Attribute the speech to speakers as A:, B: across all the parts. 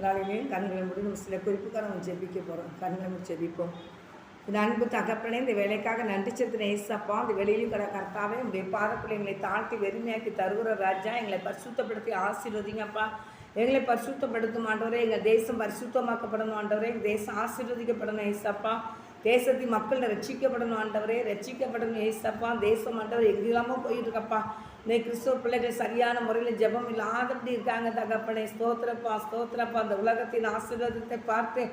A: நாளிலேயும் கண்களை முடிந்து சில குறிப்புக்காக நம்ம ஜெபிக்க போகிறோம். கண்களை முடிச்சு ஜெபிப்போம். இந்த அன்பு தகப்பனே, இந்த வேலைக்காக நன்றி செலுத்தின ஏசப்பா, இந்த வெளியிலும் கர்த்தாவே உங்களுடைய பாதத்தில் எங்களை தாழ்த்தி வெறுமையாக்கி தருகிற ராஜா, எங்களை பரிசுத்தப்படுத்தி ஆசீர்வதிங்கப்பா. எங்களை பரிசுத்தப்படுத்தும் ஆண்டவரே, எங்கள் தேசம் பரிசுத்தமாக்கப்படணும் ஆண்டவரே, எங்கள் தேசம் ஆசீர்வதிக்கப்படணும் ஏசப்பா. தேசத்தின் மக்கள் ரட்சிக்கப்படணும் ஆண்டவரே, ரட்சிக்கப்படணும் ஏசப்பா. தேசம் ஆண்டவர் எங்கெல்லாமோ போயிட்டு இருக்கப்பா. இன்னைக்கு கிறிஸ்துவ பிள்ளைகள் சரியான முறையில் ஜெபம் இல்லாதபடி இருக்காங்க தகப்பனே. ஸ்தோத்திரப்பா ஸ்தோத்திரப்பா. அந்த உலகத்தின் ஆசீர்வாதத்தை பார்த்து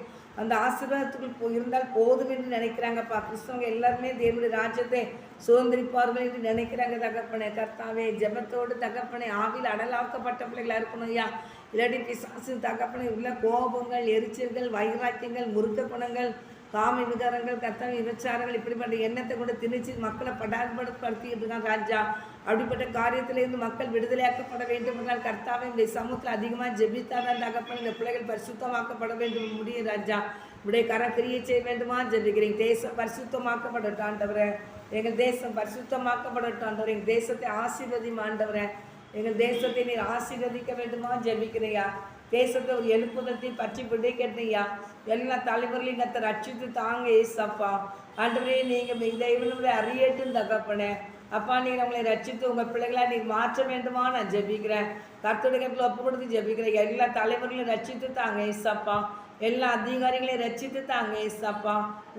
A: அந்த ஆசீர்வாதத்துக்குள் இருந்தால் போதும் என்று நினைக்கிறாங்கப்பா. கிறிஸ்தவங்க எல்லாருமே தேவனுடைய ராஜ்யத்தை சுதந்திரிப்பார்கள் என்று நினைக்கிறாங்க தகப்பனே. கர்த்தாவே, ஜெபத்தோடு தகப்பனே ஆவியில் அடலாக்கப்பட்ட பிள்ளைகளாக இருக்கணும் ஐயா. இல்லாட்டி பிசாசு தகப்பனை உள்ள கோபங்கள், எரிச்சல்கள், வைராக்கியங்கள், முறுக்க குணங்கள், காமி விகாரங்கள், கர்த்தாவே விபச்சாரங்கள், இப்படிப்பட்ட எண்ணத்தை கொண்டு திணிச்சு மக்களை படாதப்படுத்திட்டு இருக்காங்க ராஜா. அப்படிப்பட்ட காரியத்திலிருந்து மக்கள் விடுதலையாக்கப்பட வேண்டும் என்றால் கர்த்தாவே இந்த சமூகத்தில் அதிகமாக ஜெபித்தாதான் தகப்பன் இந்த பிள்ளைகள் பரிசுத்தமாக்கப்பட வேண்டும் முடியும் ராஜா. இப்படியே கரக்கிரியை செய்ய வேண்டுமா ஜெபிக்கிறீங்க. தேசம் பரிசுத்தமாக்கப்படட்டும் ஆண்டவரே. எங்கள் தேசம் பரிசுத்தமாக்கப்படட்டும் ஆண்டவரே. எங்கள் தேசத்தை ஆசீர்வதியும் ஆண்டவரே. எங்கள் தேசத்தை நீர் ஆசீர்வதிக்க வேண்டுமா ஜெபிக்கிறையா. தேசத்தை ஒரு எழுப்புதத்தை பற்றி பிடிக்கட்டையா. எல்லா தலைவர்களையும் கத்தை ரட்சித்து தாங்க ஏசப்பா. ஆண்டவரே, நீங்கள் இந்த இவனுடைய அறியட்டும் தகப்பனே. அப்பா, நீ நம்மளை ரட்சித்து உங்கள் பிள்ளைகளாக நீர் மாற்ற வேண்டுமா நான் ஜெபிக்கிறேன். கர்த்தருடைய கருத்தில் ஒப்பு கொடுத்து ஜெபிக்கிறேன். எல்லா தலைவர்களையும் ரட்சித்து தாங்க ஏசப்பா. எல்லா அதிகாரிகளையும் ரட்சித்து தாங்க ஏசப்பா.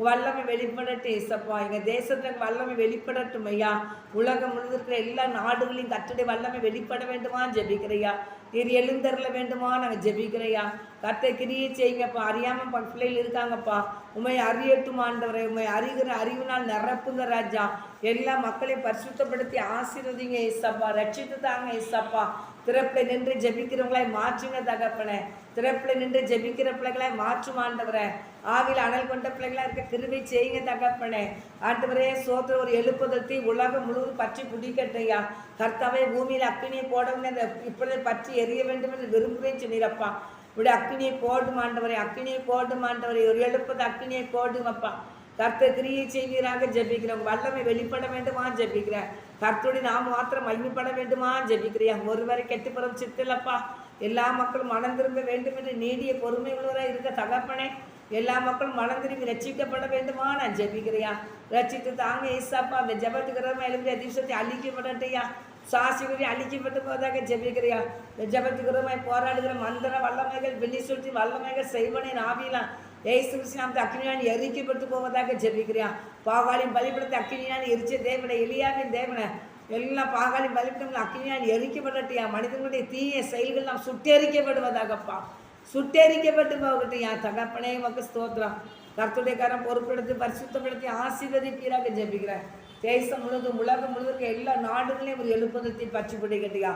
A: வல்லமை வெளிப்படட்டும் ஏசப்பா. எங்கள் தேசத்தில் வல்லமை வெளிப்படட்டும் ஐயா. உலகம் முழுவதும் எல்லா நாடுகளையும் கர்த்தருடைய வல்லமை வெளிப்பட வேண்டுமா ஜெபிக்கிறையா. நீர் எழுந்தருள வேண்டுமா நாங்கள் ஜெபிக்கிறையா. கர்த்தரை கிரியை செய்யுங்கப்பா. அறியாமல் பிள்ளைகள் இருக்காங்கப்பா. உண்மை அறியட்டும் ஆண்டவரை. உண்மை அறிகிற அறிவினால் நிரப்புங்க ராஜா. எல்லா மக்களையும் பரிசுத்தப்படுத்தி ஆசீர்வதிங்க ஏசப்பா. ரட்சித்து தாங்க ஏசப்பா. திறப்பில் நின்று ஜெபிக்கிறவங்களாய் மாற்றுங்க தகப்பனே. திறப்பில் நின்று ஜெபிக்கிற பிள்ளைகளாய் மாற்றும் ஆண்டவரை. ஆவியில் அனல் கொண்ட பிள்ளைகளாக இருக்க கிருபை செய்யுங்க தகப்பனே. ஆண்டவரே, சோத்திர ஒரு எழுப்புதத்தை உலகம் முழுவதும் பற்றி பிடிக்கட்டையா. கர்த்தாவே, பூமியில் அக்கினியை போடவும் அந்த இப்பொழுது பற்றி எரிய வேண்டும் என்று விரும்புகிறேன் சொன்னீரப்பா. இப்படி அக்கினியை போடும் ஆண்டவரை. அக்கினியை போடும் ஆண்டவரை. ஒரு எழுப்பது அக்கினியை போடுங்கப்பா. கர்த்தர் கிரியை செய்வீராக ஜெபிக்கிறோம். வல்லமை வெளிப்பட வேண்டுமா ஜெபிக்கிறேன். கர்த்தருடைய நாம் மாத்திரம் மகிமைப்பட வேண்டுமா ஜெபிக்கிறியா. ஒருவரை கெட்டுப்புறம் சித்தில்லப்பா. எல்லா மக்களும் மனம் திரும்ப வேண்டும் என்று நீடிய பொறுமை உள்ளவராக இருக்க தகப்பனே. எல்லா மக்களும் மனம் திரும்பி ரட்சிக்கப்பட வேண்டுமா நான் ஜெபிக்கிறியா. ரட்சித்து தாங்க ஏசாப்பா. அந்த ஜபத்துக்கிறவங்க எழுதி அதிசயத்தை அழிக்கப்படட்டையா. சாசிகுரி அழிக்கப்பட்டு போவதாக ஜெபிக்கிறியா. இந்த ஜபத்துக்கிறவமாய் போராடுகிற மந்திர வல்லமைகள், வெள்ளி சுற்றி வல்லமைகள் செய்வனின் ஆவிலாம் ஏசு கிறிஸ்து அக்கினியான் எரிக்கப்பட்டு போவதாக ஜெபிக்கிறியா. பாகாலின் பலிபடத்தை அக்கினியான் எரிச்ச தேவனை, எலியாவின் தேவனை எல்லா பாகாலின் பலிபடம் அக்கினியான் எரிக்கப்படட்டியா. மனிதனுடைய தீய செயல்கள் நாம் சுட்டெரிக்கப்படுவதாகப்பா. சுட்டெரிக்கப்பட்டு போகட்டையா. தகப்பனே, உமக்கு ஸ்தோத்திரம். கர்த்தருடைய கரம் பொறுப்பெடுத்து பரிசுத்தப்படுத்தி ஆசீர்வதிப்பீராக ஜெபிக்கிறேன். தேசம் முழுவதும் உலகம் முழுவதும் எல்லா நாடுகளையும் ஒரு எழுப்புதத்தை பற்றி பிடிக்கட்டியா.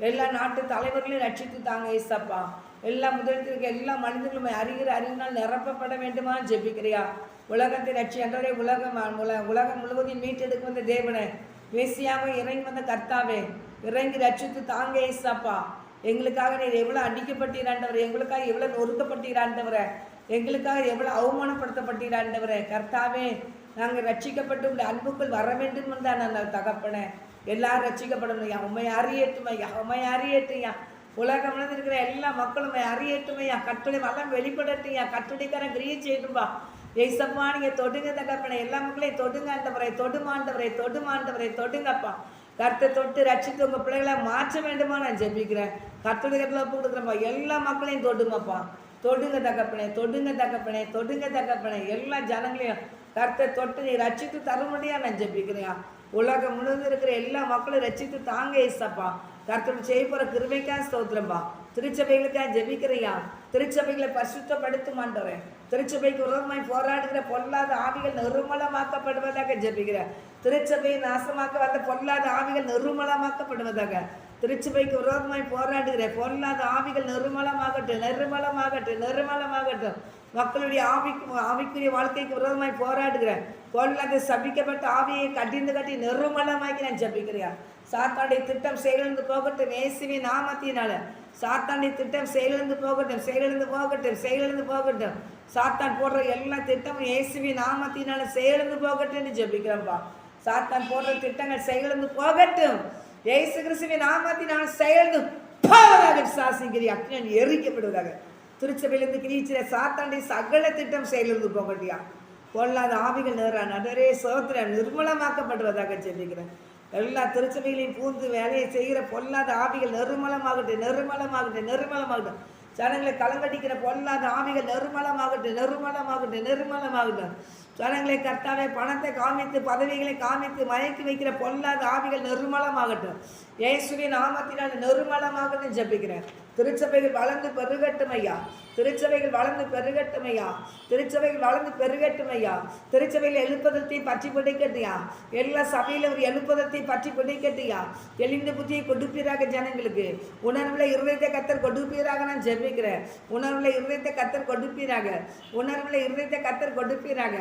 A: எல்லா நாட்டு தலைவர்களையும் ரட்சித்து தாங்க ஏசப்பா. எல்லா முதலத்தில் இருக்க எல்லா மனிதர்களும் அறிகிற அறிவினால் நிரப்பப்பட வேண்டுமா ஜெபிக்கிறியா. உலகத்தை ரட்சி அன்றவரே. உலகம் முழுவதையும் மீட்டெடுக்க வந்த தேவனை, மேசியாக இறங்கி வந்த கர்த்தாவே, இறங்கி ரட்சித்து தாங்க ஏசப்பா. எங்களுக்காக நீர் எவ்வளோ அடிக்கப்பட்டீராண்டவரே. எங்களுக்காக எவ்வளோ நொறுக்கப்பட்டீராண்டவரை. எங்களுக்காக எவ்வளோ அவமானப்படுத்தப்பட்டீராண்டவரை. கர்த்தாவே, நாங்கள் ரட்சிக்கப்பட்டு உடைய அன்புக்குள் வர வேண்டும் என்றான் நான் தகப்பனே. எல்லாரும் ரட்சிக்கப்படணும் ஐயா. உண்மை அறியட்டும் ஐயா. உண்மை அறியட்டும். உலகம் இருக்கிற எல்லா மக்களும் அறியட்டுமையா. கட்டுரை வல்லம் வெளிப்படட்டையா. கட்டுரைக்காரன் கிரியை செய்யட்டும்பா ஏசப்பா. நீங்கள் தொடுங்க தகப்பனே. எல்லா மக்களையும் தொடுங்க ஆண்டவரை. தொடுமாண்டவரை. தொடுமாண்டவரை. தொடுங்கப்பா. கர்த்தை தொட்டு ரட்சித்து உங்கள் பிள்ளைகளை மாற்ற வேண்டுமா நான் ஜெபிக்கிறேன். கட்டுரைக்கத்தில் ஒப்பு கொடுக்குறப்பா. எல்லா மக்களையும் தொடுங்கப்பா. தொடுங்க தகப்பனே. தொடுங்க தகப்பனே. தொடுங்க தகப்பனே. எல்லா ஜனங்களையும் கர்த்தை தொட்டு நீ ரட்சித்து தர முடியா நான் ஜெபிக்கிறேன். உலகம் முழுவதும் இருக்கிற எல்லா மக்களும் ரட்சித்து தாங்க ஏசப்பா. கர்த்தர் செய்ய போகிற கிருபைக்காக ஸ்தோத்திரம்பா. திருச்சபைகளுக்காக ஜெபிக்கிறையா. திருச்சபைகளை பரிசுத்தப்படுத்தும் ஆண்டவரே. திருச்சபைக்கு விரோதமாய் போராடுகிற பொல்லாத ஆவிகள் நிர்மூலமாக்கப்படுவதாக ஜெபிக்கிறேன். திருச்சபையை நாசமாக்க வந்த பொல்லாத ஆவிகள் நிர்மூலமாக்கப்படுவதாக. திருச்சபைக்கு விரோதமாய் போராடுகிற பொல்லாத ஆவிகள் நிர்மூலமாகட்டும். நிர்மூலமாகட்டும். நிர்மூலமாகட்டும். மக்களுடைய ஆவிக்குரிய வாழ்க்கைக்கு விரோதமாய் போராடுகிற பொல்லாத சபிக்கப்பட்ட ஆவியை கட்டிந்து கட்டி நிர்மூலமாக்கி நான் ஜெபிக்கிறியா. சாத்தானுடைய திட்டம் செயலிழந்து போகட்டும் இயேசுவின் நாமத்தினால. சாத்தானுடைய திட்டம் செயலிழந்து போகட்டும். செயலிழந்து போகட்டும். செயலிழந்து போகட்டும். சாத்தான் போடுற எல்லா திட்டமும் இயேசுவின் நாமத்தினால செயலிழந்து போகட்டும் ஜெபிக்கிறோம்பா. சாத்தான் போடுற திட்டங்கள் செயலிழந்து போகட்டும். இயேசு கிறிஸ்துவின் நாமத்தினால செயலிழந்து போவதாக சாசிக்கிறீ. அக்கினியால் எரிக்கப்படுவதாக. திருச்சபையிலிருந்து கிரீச்சில சாத்தாண்டி சகல திட்டம் செயலிருந்து போகட்டியா. பொல்லாத ஆவிகள் நேரான் அடரே சோத்திர நிர்மலமாக்கப்படுவதாக ஜெபிக்கிறேன். எல்லா திருச்சபைகளையும் பூந்து வேலையை செய்கிற பொல்லாத ஆவிகள் நெருமலமாகட்டும், நெருமலமாகட்டும், நெருமலமாகட்டும். ஜனங்களை கலங்கடிக்கிற பொல்லாத ஆவிகள் நெருமலமாகட்டும், நெருமலமாகட்டும், நெருமலமாகட்டும். ஜனங்களை கர்த்தாவே பணத்தை காமித்து பதவிகளை காமித்து மயக்கி வைக்கிற பொல்லாத ஆவிகள் நெருமலமாகட்டும். இயேசுவின் நாமத்தினால் நெருமலமாகட்டும் ஜெபிக்கிறேன். திருச்சபைகள் வளர்ந்து பெருகட்டும் ஐயா. திருச்சபைகள் வளர்ந்து பெருகட்டும் ஐயா. திருச்சபைகள் வளர்ந்து பெருகட்டும் ஐயா. திருச்சபையில் எழுப்பதத்தை பற்றி பிடிக்கட்டியா. எல்லா சபையிலும் ஒரு எழுப்பதத்தை பற்றி பிடிக்கட்டியா. தெளிந்த புத்தியை கொடுப்பீராக ஜனங்களுக்கு. உணர்வுல இருதயத்தை கத்தர் கொடுப்பீராக நான் ஜெபிக்கிறேன். உணர்வுல இருதயத்தை கத்தர் கொடுப்பீராக. உணர்வுல இருதயத்தை கத்தர் கொடுப்பீராக.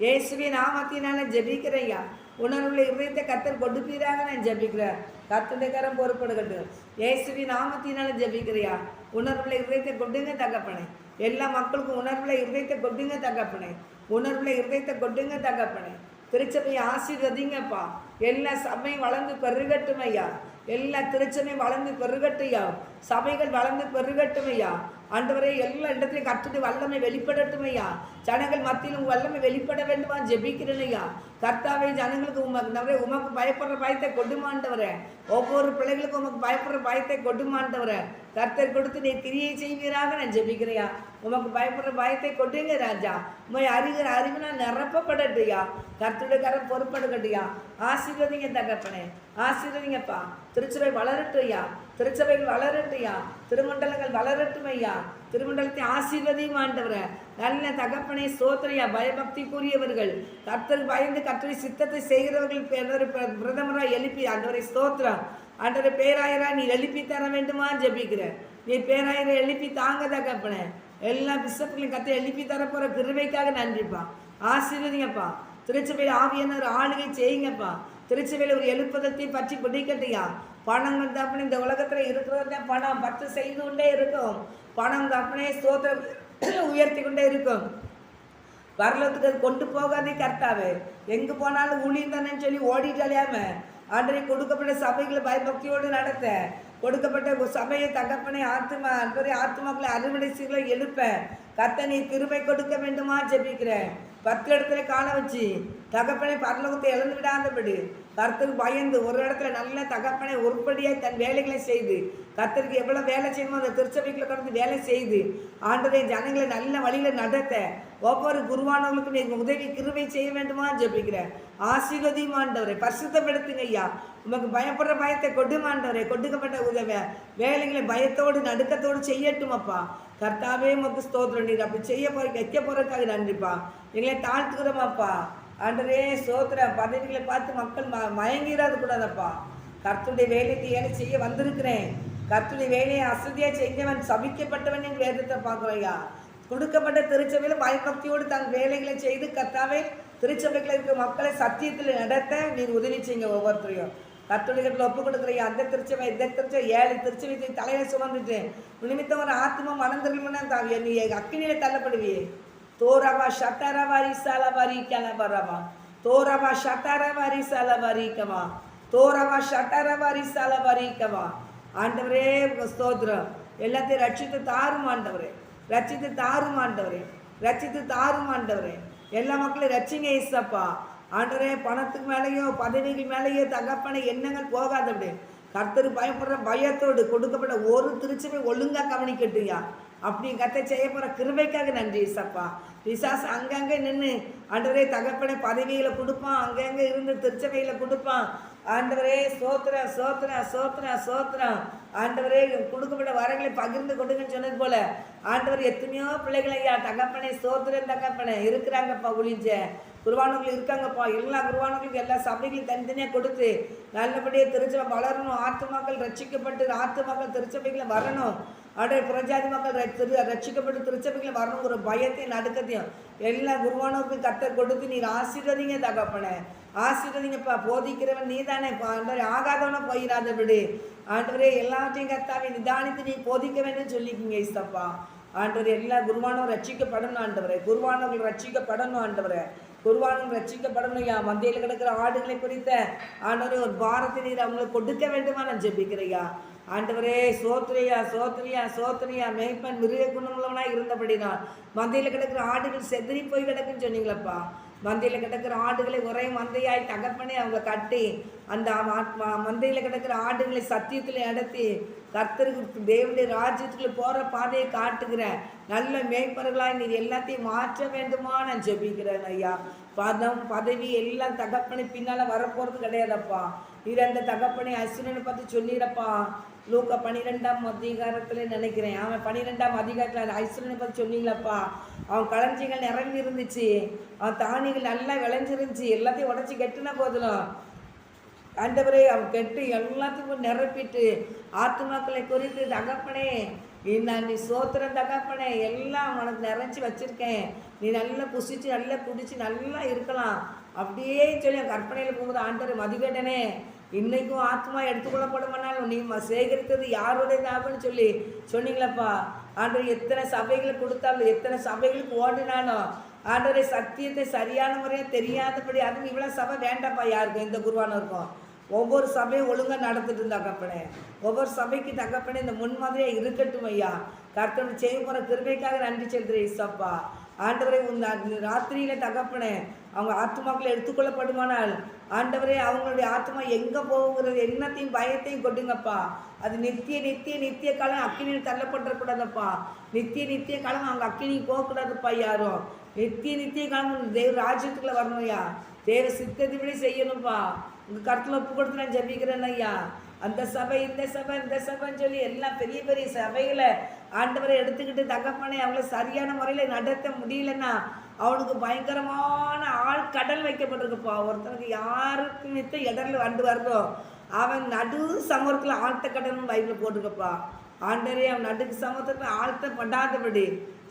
A: இயேசுவின் நாமத்தினால ஜெபிக்கிறையா. உணர்வுள்ள இருதயத்தை கத்தர் கொடுப்பீராக நான் ஜெபிக்கிறேன். கர்த்தருடைய கரம் பொறுப்படுகட்டும். இயேசுவின் நாமத்தினால ஜெபிக்கிறியா. உணர்வுள்ள இருதயத்தை கொடுங்க தகப்பனே. எல்லா மக்களுக்கும் உணர்வுள்ள இருதயத்தை கொடுங்க தகப்பனே. உணர்வுள்ள இருதயத்தை கொடுங்க தகப்பனே. திருச்சபையை ஆசீர்வதிங்கப்பா. எல்லா சபையும் வளர்ந்து பெருகட்டும் ஐயா. எல்லா திருச்சபையும் வளர்ந்து பெருகட்டையா. சபைகள் வளர்ந்து பெருகட்டும் ஐயா. ஆண்டவரே எல்லா இடத்துலையும் கர்த்தருடைய வல்லமை வெளிப்படட்டும் ஐயா. ஜனங்கள் மத்தியில் உங்கள் வல்லமை வெளிப்பட வேண்டுமா ஜெபிக்கிறேன் ஐயா. கர்த்தாவே ஜனங்களுக்கு உமக்கு பயப்படுற பயத்தை கொடுமாண்டவரே. ஒவ்வொரு பிள்ளைகளுக்கும் உமக்கு பயப்படுற பயத்தை கொடுமாண்டவரே. கர்த்தர் கொடுத்து நீ கிரியை செய்வீராக நான் ஜெபிக்கிறையா. உமக்கு பயப்படுற பயத்தை கொடுங்க ராஜா. உண்மை அறிகிற அறிவுனா நிரப்பப்படட்டுயா. கர்த்தருடைய கரம் பொறுப்படுகட்டியா. ஆசீர்வதிங்க தகப்பனே. ஆசீர்வதிங்கப்பா. திருச்சபை வளரட்டும் ஐயா. திருச்சபைகள் வளரட்டையா. திருமண்டலங்கள் வளரட்டும் ஐயா. திருமண்டலத்தை ஆசீர்வதியும் ஆண்டவரை. நல்ல தகப்பனை ஸ்தோத்திரையா. பயபக்திக்குரியவர்கள் கர்த்தர் பயந்து கர்த்தரை சித்தத்தை செய்கிறவர்கள் பிரதமராக எழுப்பி ஆண்டவரை ஸ்தோத்திரம். ஆண்டவரை பேராயரா நீ எழுப்பி தர வேண்டுமா ஜெபிக்கிற. நீ பேராயரை எழுப்பி தாங்க தகப்பனே. எல்லா பிஷப்புகளையும் கத்தை எழுப்பி தரப்போற கிருபைக்காக நன்றிப்பா. ஆசீர்வதிங்கப்பா. திருச்சபையில் ஆவியான ஆளுகை செய்யுங்கப்பா. திருச்சபையில் ஒரு எழுப்பதத்தை பற்றி பிடிக்கட்டையா. பணங்கள் தப்புனே இந்த உலகத்தில் இருக்கிறத பணம் 10 செய்து கொண்டே இருக்கும். பணம் தப்புனே ஸ்தோத்திரம் உயர்த்தி கொண்டே இருக்கும். வரலத்துக்கு அது கொண்டு போகாதே கர்த்தாவே. எங்கே போனாலும் ஊழியம் தானேன்னு சொல்லி ஓடிட்டாலையாம ஆண்டரை கொடுக்கப்பட்ட சபைகளை பயபக்தியோடு நடத்த கொடுக்கப்பட்ட சபையை தகப்பனை ஆத்துமாக்களை அறுவடை செய்களை எழுப்ப கர்த்தர் நீ கிருபை கொடுக்க வேண்டுமா ஜெபிக்கிறேன். 10 இடத்துல காண வச்சு தகப்பனை பரலோகத்தை இழந்து விடாதபடி கர்த்தருக்கு பயந்து ஒரு இடத்துல நல்ல தகப்பனை உருப்படியாக தன் வேலைகளை செய்து கர்த்தருக்கு எவ்வளோ வேலை செய்யணுமோ அந்த திருச்சபைகளை கடந்து வேலை செய்து ஆண்டரை ஜனங்களை நல்ல வழியில் நடத்த ஒவ்வொரு குருவானவர்களுக்கும் நீங்கள் உதவி கிருபை செய்ய வேண்டுமா ஜெபிக்கிறேன். ஆசீர்வதியும் ஆண்டவரை பரிசுத்தப்படுத்துங்க ஐயா. உமக்கு பயப்படுற பயத்தை கொடுமாண்டவரை. கொடுக்கப்பட்ட உதவி வேலைகளை பயத்தோடு நடுக்கத்தோடு செய்யட்டும் அப்பா. கர்த்தாவே உமக்கு ஸ்தோத்திரம். நீர் அப்படி செய்ய வைக்க போறதுக்காக நன்றிப்பா. எங்களை தாழ்த்துக்கிறோமாப்பா. ஆண்டரே ஸ்தோத்திரம். பதவிகளை பார்த்து மக்கள் மயங்கிறாது கூடாதப்பா. கர்த்தருடைய வேலைக்கு ஏழை செய்ய வந்திருக்கிறேன். கர்த்தருடைய வேலையை அசதியாக செய்தவன் சபிக்கப்பட்டவன் என்று வேதத்தை பார்க்குறையா. கொடுக்கப்பட்ட திருச்சபையில் பயபக்தியோடு தன் வேலைகளை செய்து கர்த்தாவே திருச்சபைகளில் இருக்கிற மக்களை சத்தியத்தில் நடத்த நீர் உதவி செய்யுங்க. ஒவ்வொருத்தரையும் கர்த்தருடைய ஒப்பு கொடுக்குறையா. அந்த திருச்சபை இந்த திருச்சபை 7 திருச்சபை தலையை சுமந்துட்டு நிமித்தம் ஒரு ஆத்மா மனந்திரம்னா நீ அக்கினியில தள்ளப்படுவியே. தோரவா ஷட்டரவாரி சாலவாரி கலவரவா. தோரவா ஷட்டரவாரி சாலவாரிக்கவா. தோரவா ஷட்டரவாரி சாலவாரிக்கவா. ஆண்டவரே ஸ்தோத்திரம். எல்லாத்தையும் ரட்சித்து தாரும் ஆண்டவரே. ரட்சித்து தாரும் ஆண்டவரே. ரட்சித்து தாரும் ஆண்டவரே. எல்லா மக்களையும் ரட்சிங்க ஏசப்பா. ஆண்டவரே பணத்துக்கு மேலேயோ பதவிகள் மேலேயோ தகப்பனை எண்ணங்கள் போகாதபடி கர்த்தருக்கு பயப்படுற பயத்தோடு கொடுக்கப்பட்ட ஒரு திருச்சபை ஒழுங்காக கவனிக்கட்டுயா. அப்படி கத்தை செய்ய போகிற கிருபைக்காக நன்றி ஏசப்பா. பிசாசு அங்கங்கே நின்று ஆண்டவரே தகப்பனை பதவிகளை கொடுப்பான். அங்கங்கே இருந்து திருச்சபையில் கொடுப்பான். ஆண்டவரே சோத்திரம் சோத்திரம் சோத்திரம் சோத்திரம். ஆண்டவரே கொடுக்கப்பட்ட வரங்களை பகிர்ந்து கொடுங்கன்னு சொன்னது போல ஆண்டவர் எத்தனையோ பிள்ளைகளையா தகப்பனை சோத்திரம் தகப்பனை இருக்கிறாங்கப்பா. ஒளிஞ்ச குருவானவர்கள் இருக்காங்கப்பா. எல்லா குருவானவர்களுக்கும் எல்லா சபைகளையும் தனித்தனியாக கொடுத்து நல்லபடியாக திருச்சபை வளரணும். ஆத்துமாக்கள் ரட்சிக்கப்பட்டு ஆத்துமாக்கள் திருச்சபைகளை வரணும். ஆண்டவரே புறஜாதி மக்கள் ரட்சிக்கப்பட்டு திருச்சபைகளை வரணும். ஒரு பயத்தையும் நடுக்கத்தையும் எல்லா குருவானவர்களுக்கும் கர்த்தர் கொடுத்து நீர் ஆசீர்வதிங்க தகப்பனை. ஆசீர்வதிங்கப்பா. போதிக்கிறவன் நீ தானே ஆகாதவன போயிடாதபடி ஆண்டவரே எல்லாத்தையும் கர்த்தாவை நிதானித்து நீ போதிக்க வேண்டும் சொல்லிக்கிங்க இஸ்தப்பா. ஆண்டவர் எல்லா குருவானவரும் ரட்சிக்கப்படணும் ஆண்டவரே. குருவானவர்கள் ரட்சிக்கப்படணும் ஆண்டவரே. குருவானவர்கள் ரட்சிக்கப்படணும். யா மந்தையில் கிடக்கிற ஆடுகளை குறித்த ஆண்டவரே ஒரு பாரத்தை நீர் அவங்களுக்கு கொடுக்க வேண்டுமா நான் ஜெபிக்கிறையா. ஆண்டவரே சோத்ரியா சோத்ரியா சோத்ரியா மேய்ப்பன் மிருக குணமுள்ளவனாக இருந்தபடினால் மந்தையில் கிடக்கிற ஆடுகள் செதறி போய் கிடக்குன்னு சொன்னீங்களப்பா. மந்தையில் கிடக்கிற ஆடுகளை ஒரே மந்தையாய் தகப்பனே அவங்க கட்டி அந்த மந்தையில் கிடக்கிற ஆடுகளை சத்தியத்தில் நடத்தி கர்த்தருக்கு தேவனுடைய ராஜ்யத்துக்குள்ள போகிற பாதையை காட்டுகிற நல்ல மேய்ப்பர்களாய் நீர் எல்லாத்தையும் மாற்ற வேண்டுமா நான் ஜெபிக்கிறேன் ஐயா. பதவி எல்லாம் தகப்பனை பின்னால் வரப்போகிறது கிடையாதப்பா. நீர் அந்த தகப்பனை அசுரனை பார்த்து சொன்னிடப்பா. லூக்கா 12ஆம் அதிகாரத்தில் நினைக்கிறேன், அவன் 12ஆம் அதிகாரத்தில் ஐஸ்வரனை பார்த்து சொன்னீங்களப்பா. அவன் களஞ்சியங்கள் நிரம்பி இருந்துச்சு, அவன் தானியங்கள் நல்லா விளைஞ்சிருந்துச்சு, எல்லாத்தையும் உடச்சி கெட்டுனா போதிலும் ஆண்டவரே அவன் கெட்டு எல்லாத்துக்கும் நிரப்பிட்டு ஆத்துமாக்களை குறித்து தகப்பனே நீ சோத்திரம் தகப்பனே எல்லாம் உனக்கு நிறைஞ்சி வச்சுருக்கேன், நீ நல்லா புசிச்சு நல்லா குடிச்சு நல்லா இருக்கலாம் அப்படியே சொல்லி என் கற்பனையில் போகும்போது ஆண்டவர் மதிவேட்டனே இன்னைக்கும் ஆத்மா எடுத்துக்கொள்ளப்படுமானாலும் நீ சேகரித்தது யாருடையதாகுன்னு சொல்லி சொன்னீங்களப்பா. ஆண்டவர் எத்தனை சபைகளை கொடுத்தாலும் எத்தனை சபைகளுக்கு ஓடினாலும் ஆண்டவரை சத்தியத்தை சரியான முறையாக தெரியாதபடி அதுவும் இவ்வளோ சபை வேண்டாப்பா யாருக்கும் இந்த குருவானருக்கும். ஒவ்வொரு சபையும் ஒழுங்காக நடந்துட்டு இருந்தா தகப்பனே, ஒவ்வொரு சபைக்கு தகப்பனே இந்த முன்மாதிரியாக இருக்கட்டும் ஐயா. கர்த்தர் செய்ய போகிற கிருபைக்காக நன்றி செலுத்துகிறேன் இசப்பா. ஆண்டவரை ராத்திரியில் தகப்பனே அவங்க ஆத்மாக்களை எடுத்துக்கொள்ளப்படுமானால் ஆண்டவரே அவங்களுடைய ஆத்மா எங்கே போகுங்கிறது என்னத்தையும் பயத்தையும் கொட்டுங்கப்பா. அது நித்திய நித்திய நித்திய காலம் அக்கினியில் தள்ளப்பட்டுறக்கூடாதப்பா. நித்திய காலம் அவங்க அக்கினிக்கு போகக்கூடாதுப்பா. யாரும் நித்திய காலம் தேவ ராஜ்யத்துக்குள்ளே வரணும்யா. தேவ சித்தத்தின்படி செய்யணும்ப்பா. உங்கள் கருத்தில் ஒப்பு கொடுத்து நான் ஜெபிக்கிறேன் ஐயா. அந்த சபை இந்த சபைன்னு சொல்லி எல்லாம் பெரிய பெரிய சபைகளை ஆண்டவரை எடுத்துக்கிட்டு தகப்பனே அவங்கள சரியான முறையில் நடத்த முடியலன்னா அவனுக்கு பயங்கரமான ஆள் கடல் வைக்கப்பட்டிருக்குப்பா. ஒருத்தனுக்கு யாருக்கு மித்த இடர்ல வண்டு வருதோ அவன் நடு சமூகத்தில் ஆழ்த்த கடல்னு பைபிள் போட்டிருக்கப்பா. ஆண்டரே அவன் நடுக்கு சமூகத்தில் ஆழ்த்த படாதபடி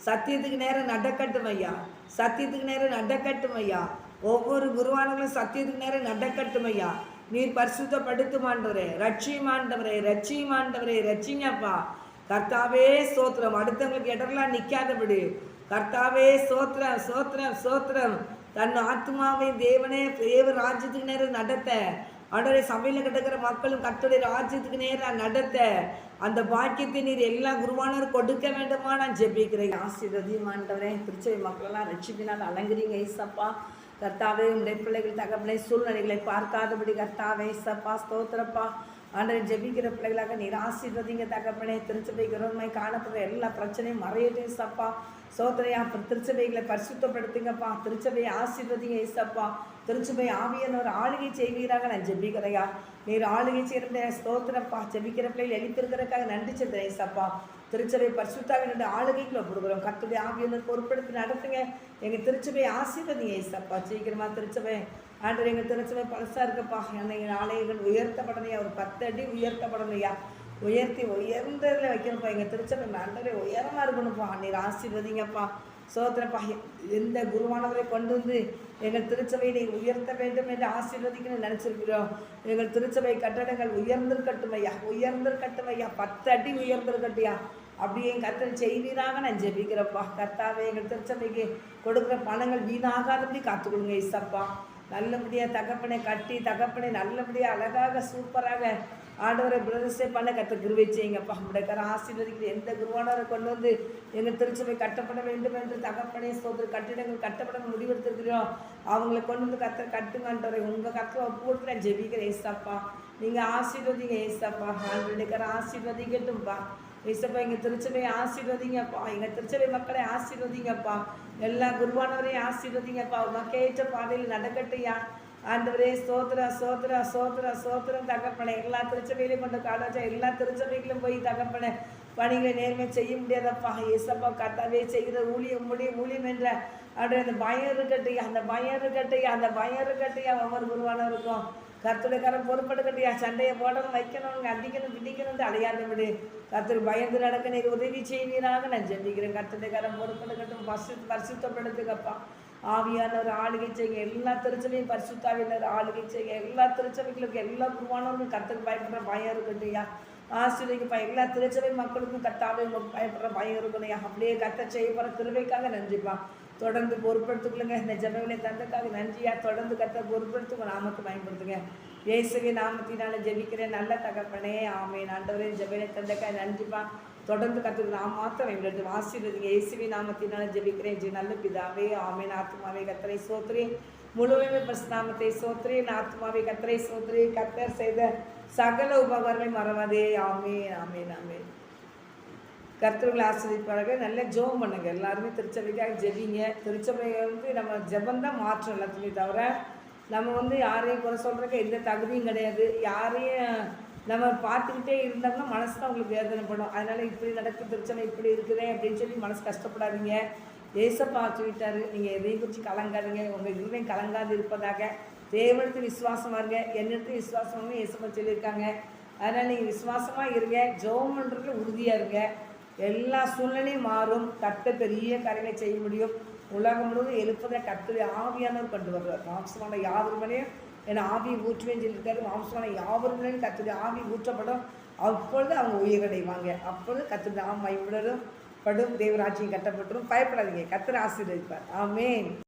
A: சத்தியத்துக்கு நேரம் நடக்கட்டும் ஐயா. சத்தியத்துக்கு நேரம் நடக்கட்டும் ஐயா. ஒவ்வொரு குருவானங்களும் சத்தியத்துக்கு நேரம் நடக்கட்டும் ஐயா. நீர் பரிசுத்தப்படுத்துமாண்டவரே, ரட்சியுமாண்டவரே ரட்சிங்கப்பா. கர்த்தாவே ஸ்தோத்திரம். அடுத்தவங்களுக்கு இடர்லாம் நிற்காதபடி கர்த்தாவே ஸ்தோத்திரம். தன் ஆத்மாவை தேவனே தேவ ராஜ்யத்துக்கு நேரம் நடத்த ஆண்டவரே சபையில் கிடக்கிற மக்களும் கர்த்தருடைய ராஜ்யத்துக்கு நேரம் நடத்த அந்த பாக்கியத்தை நீர் எல்லா குருவானரும் கொடுக்க வேண்டுமா நான் ஜெபிக்கிறேன். ஆசீர்வதியுமாண்டவரே. திருச்சபை மக்களெல்லாம் ரட்சிப்பினால் அலங்குறீங்க ஏசப்பா. கர்த்தாவே உடைய பிள்ளைகள் தகப்பனை சூழ்நிலைகளை பார்க்காதபடி கர்த்தாவே ஏசப்பா ஸ்தோத்திரப்பா. ஆண்டவரை ஜெபிக்கிற பிள்ளைகளாக நீர் ஆசீர்வதிங்க தகப்பனே. திருச்சபைக்கு விரோதமாய் காணப்படுற எல்லா பிரச்சனையும் மறையட்டும் ஏசப்பா. சோதனையா திருச்சபைகளை பரிசுத்தப்படுத்துங்கப்பா. திருச்சபையை ஆசீர்வதிங்க ஏசப்பா. திருச்சபை ஆவியானவர் ஆளுகை செய்வீராக நான் ஜெபிக்கிறையா. நீர் ஆளுகை செய்கிற ஸ்தோத்திரப்பா. ஜெபிக்கிற பிள்ளைகள் எழுப்பிருக்கிறதுக்காக நன்றி செலுத்துறேன் ஏசப்பா. திருச்சபை பரிசுத்தாவினுடைய ஆளுகைக்குள்ள கொடுக்குறோம். கர்த்தருடைய ஆவியானவர் பொறுப்படுத்தி நடத்துங்க. எங்கள் திருச்சபையை ஆசீர்வதிங்க ஏசப்பா. சீக்கிரமா திருச்சபை ஆண்டவர் எங்கள் திருச்சபை பழசாக இருக்கப்பா. எங்கள் ஆலயங்கள் உயர்த்தப்படணையா, ஒரு 10 அடி உயர்த்தப்படணையா. உயர்ந்ததில் வைக்கணும்ப்பா. எங்கள் திருச்சபை ஆண்டவரே உயரமாக இருக்கணும்ப்பா. நீர் ஆசீர்வதிங்கப்பா. சோத்திரப்பா. எந்த குருவானவரை கொண்டு வந்து எங்கள் திருச்சபையை நீங்கள் உயர்த்த வேண்டும் என்று ஆசீர்வதிக்கணும்னு நினச்சிருக்கிறோம். எங்கள் திருச்சபை கட்டடங்கள் உயர்ந்திருக்கட்டும் ஐயா. 10 அடி உயர்ந்திருக்கட்டியா. அப்படியே என் கர்த்தர் செய்வீராக நான் ஜெபிக்கிறப்பா. கர்த்தாவே எங்கள் திருச்சபைக்கு கொடுக்குற பணங்கள் வீணாகாதபடி காத்துக்கொடுங்க இசப்பா. நல்லபடியாக தகப்பனை கட்டி தகப்பனை நல்லபடியாக அழகாக சூப்பராக ஆண்டவரை பிரதிஷ்டை பண்ண கர்த்தர் கிருபை செய்யுங்கப்பா. நம்முடைய ஆசீர்வதிக்கிற எந்த குருவானவரை கொண்டு வந்து எங்கள் திருச்சபை கட்டப்பட வேண்டும் என்று தகப்பனே சோதர கட்டிடங்கள் கட்டப்பட முடிவெடுத்திருக்கிறோம். அவங்களை கொண்டு வந்து கர்த்தர் கட்டுங்கன்றவரை உங்கள் கர்த்தரை ஒப்பு கொடுத்து நான் ஜெபிக்கிறேன் ஏசப்பா. நீங்கள் ஆசீர்வதிங்க ஏசப்பா. ஆண்டவருடைய ஆசீர்வதிக்கட்டும்ப்பா ஏசப்பா. எங்கள் திருச்சபையை ஆசீர்வதிங்கப்பா. எங்கள் திருச்சபை மக்களை ஆசீர்வதிங்கப்பா. எல்லா குருவானவரையும் ஆசீர்வதிங்கப்பா. மக்கேற்ற பாதையில் நடக்கட்டையா. ஆண்டவரே சோத்திரம் தகப்பனை. எல்லா திருச்சபையிலையும் கொண்டு காடாச்சா எல்லா திருச்சபைகளும் போய் தகப்பனை பணிகளை நேர்மை செய்ய முடியாதப்பா. ஏசப்பா கர்த்தாவே செய்கிற ஊழியம் என்ற அப்படியே அந்த பயம் இருக்கட்டையா. அந்த பயம் இருக்கட்டையா. ஒவ்வொரு குருவானவருக்கும் கர்த்தருடைய கரம் பொறுப்படுக்கட்டியா. சண்டையை போடணும், வைக்கணும், அடிக்கணும், பிடிக்கணும் அடையாதபடி கர்த்தர் பயந்து நடக்க நீர் உதவி செய்வீராக நான் ஜெபிக்கிறேன். கர்த்தருடைய கரம் பொறுப்படுக்கட்டும். பரிசுத்தப்படுத்துக்கப்பா. ஆவியானவர் ஆளுகை செய்ய எல்லா திருச்சபையும் பரிசுத்தாவினர் ஆளுகை செய்ய எல்லா திருச்சபைகளுக்கும் எல்லா குருவானவர்களும் கர்த்தருக்கு பயப்படுற பயம் இருக்கட்டையா. ஆசிரியப்பா. எல்லா திருச்சபை மக்களுக்கும் கர்த்தாவே பயப்படுற பயம் இருக்கணையா. அப்படியே கர்த்தர் செய்யப்படுற கிருபைக்காக நன்றிப்பா. தொடர்ந்து பொறுப்படுத்திக்கொள்ளுங்க. இந்த ஜெபங்களை தந்தக்காக நன்றியா. தொடர்ந்து கர்த்தர் பொறுப்படுத்துங்க. நாமத்தை பயன்படுத்துங்க. இயேசுவின் நாமத்தினால ஜெபிக்கிறேன் நல்ல தகப்பனே, ஆமென். ஆண்டவரே ஜெபனை தந்தக்காய் நன்றிப்பா. தொடர்ந்து கத்துக்கு நான் மாத்திரம் எங்களுக்கு ஆசீர்வதிங்க. இயேசுவின் நாமத்தினால ஜெபிக்கிறேன் நல்ல பிதாவே, ஆமென். ஆத்துமாவே கர்த்தரை ஸ்தோத்திரி, முழுமையுமே பரிசுத்தநாமத்தை ஸ்தோத்திரி. ஆத்துமாவே கர்த்தரை ஸ்தோத்திரி, கர்த்தர் செய்த சகல உபகாரங்களை மறவாதே. ஆமென், ஆமென், ஆமென். கர்த்தர்களை ஆசிரியப்பார்கள். நல்லா ஜெபம் பண்ணுங்க. எல்லாருமே திருச்சபைக்காக ஜெபிங்க. திருச்சபை நம்ம ஜெபந்தான் மாற்றம் எல்லாத்துக்குமே தவிர நம்ம யாரையும் குறை சொல்கிறதுக்கு எந்த தகுதியும் கிடையாது. யாரையும் நம்ம பார்த்துக்கிட்டே இருந்தோம்னா மனசு தான் உங்களுக்கு வேதனைப்படும். அதனால் இப்படி நடக்கும் திருச்சபை இப்படி இருக்குதே அப்படின்னு சொல்லி மனசு கஷ்டப்படாதீங்க. ஏசப்பா சொல்லிட்டாரு, நீங்கள் எதையும் குறித்து கலங்காதுங்க, உங்கள் இருதையும் கலங்காது இருப்பதாக. தேவனத்து விசுவாசமாக இருங்க, என்னிடத்து விசுவாசம்னு ஏசப்பா சொல்லியிருக்காங்க. அதனால் நீங்கள் விசுவாசமாக இருங்க, ஜெபம் பண்ணுறதுல உறுதியாக இருங்க. எல்லா சூழ்நிலையும் மாறும். கர்த்தர் பெரிய காரியங்களை செய்ய முடியும். உலகம் முழுவதும் எழுப்பதை கர்த்தருடைய ஆவியானவர் கொண்டு வருவார். மாம்சமான யாவருமனையும் என் ஆவியை ஊற்றுவேன்னு சொல்லியிருக்காரு. மாம்சமான யாவருமனையும் கர்த்தருடைய ஆவி ஊற்றப்படும். அப்பொழுது அவங்க உயிரடைவாங்க. அப்பொழுது கர்த்தருடைய ஆவி மைப்படும் படும். தேவராட்சியம் கட்டப்பட்டுரும். பயப்படாதீங்க, கர்த்தர் ஆசீர்வதிப்பார். ஆமென்.